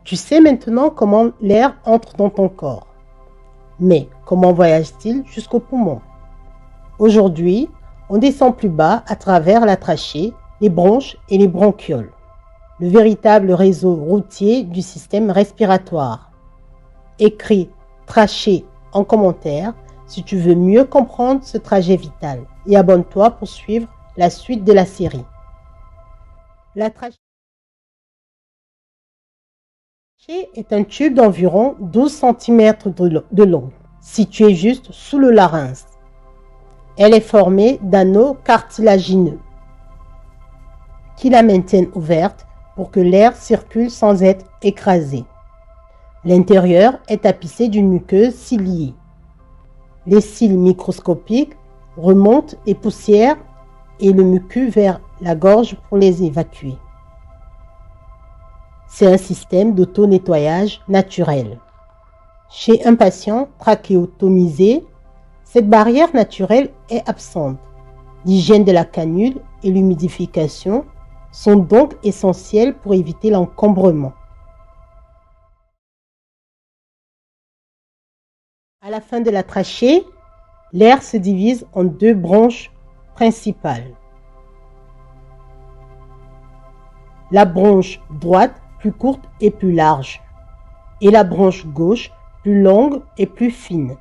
Tu sais maintenant comment l'air entre dans ton corps. Mais comment voyage-t-il jusqu'aux poumons? Aujourd'hui, on descend plus bas à travers la trachée, les bronches et les bronchioles, le véritable réseau routier du système respiratoire. Écris trachée en commentaire si tu veux mieux comprendre ce trajet vital et abonne-toi pour suivre la suite de la série. La trachée est un tube d'environ 12 cm de long, situé juste sous le larynx. Elle est formée d'anneaux cartilagineux qui la maintiennent ouverte pour que l'air circule sans être écrasé. L'intérieur est tapissé d'une muqueuse ciliée. Les cils microscopiques remontent les poussières et le mucus vers la gorge pour les évacuer. C'est un système d'auto-nettoyage naturel. Chez un patient trachéotomisé, cette barrière naturelle est absente. L'hygiène de la canule et l'humidification sont donc essentielles pour éviter l'encombrement. À la fin de la trachée, l'air se divise en deux branches principales. La branche droite plus courte et plus large, et la branche gauche plus longue et plus fine.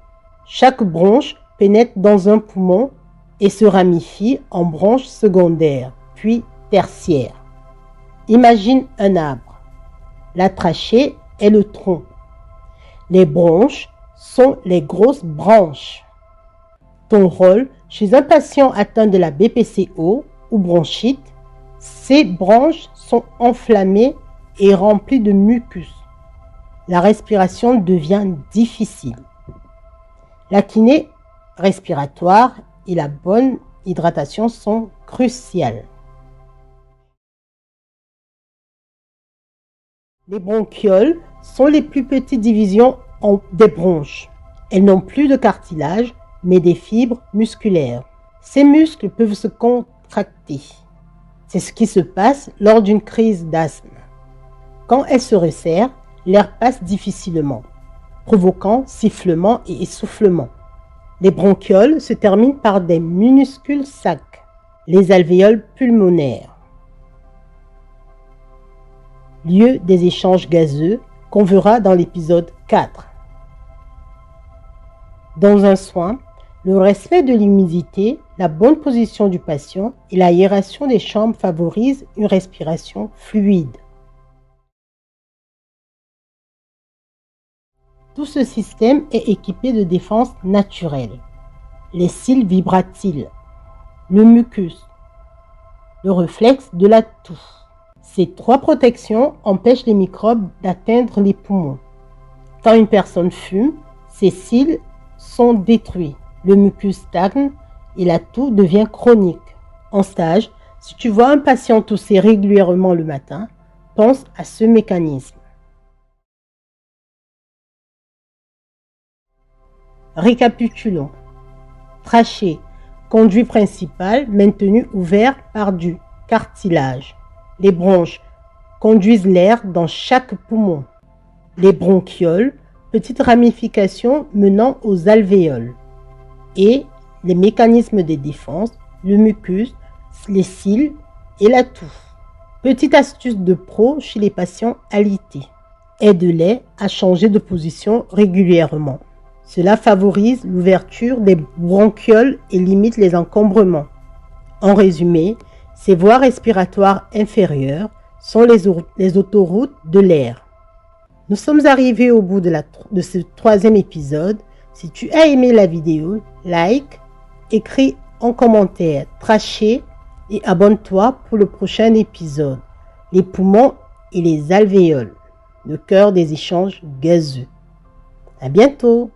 Chaque branche pénètre dans un poumon et se ramifie en branches secondaires, puis tertiaires. Imagine un arbre. La trachée est le tronc. Les branches sont les grosses branches. Ton rôle chez un patient atteint de la BPCO ou bronchite, ces branches sont enflammées et remplies de mucus. La respiration devient difficile. La kiné respiratoire et la bonne hydratation sont cruciales. Les bronchioles sont les plus petites divisions des bronches. Elles n'ont plus de cartilage, mais des fibres musculaires. Ces muscles peuvent se contracter. C'est ce qui se passe lors d'une crise d'asthme. Quand elles se resserrent, l'air passe difficilement, provoquant sifflement et essoufflement. Les bronchioles se terminent par des minuscules sacs, les alvéoles pulmonaires. Lieu des échanges gazeux qu'on verra dans l'épisode 4. Dans un soin, le respect de l'humidité, la bonne position du patient et l'aération des chambres favorisent une respiration fluide. Tout ce système est équipé de défenses naturelles. Les cils vibratiles, le mucus, le réflexe de la toux. Ces trois protections empêchent les microbes d'atteindre les poumons. Quand une personne fume, ses cils sont détruits, le mucus stagne et la toux devient chronique. En stage, si tu vois un patient tousser régulièrement le matin, pense à ce mécanisme. Récapitulons. Trachée, conduit principal maintenu ouvert par du cartilage. Les bronches conduisent l'air dans chaque poumon. Les bronchioles, petites ramifications menant aux alvéoles. Et les mécanismes de défense, le mucus, les cils et la toux. Petite astuce de pro chez les patients alités. Aide-les à changer de position régulièrement. Cela favorise l'ouverture des bronchioles et limite les encombrements. En résumé, ces voies respiratoires inférieures sont les autoroutes de l'air. Nous sommes arrivés au bout de ce troisième épisode. Si tu as aimé la vidéo, like, écris en commentaire, trachée et abonne-toi pour le prochain épisode. Les poumons et les alvéoles, le cœur des échanges gazeux. À bientôt!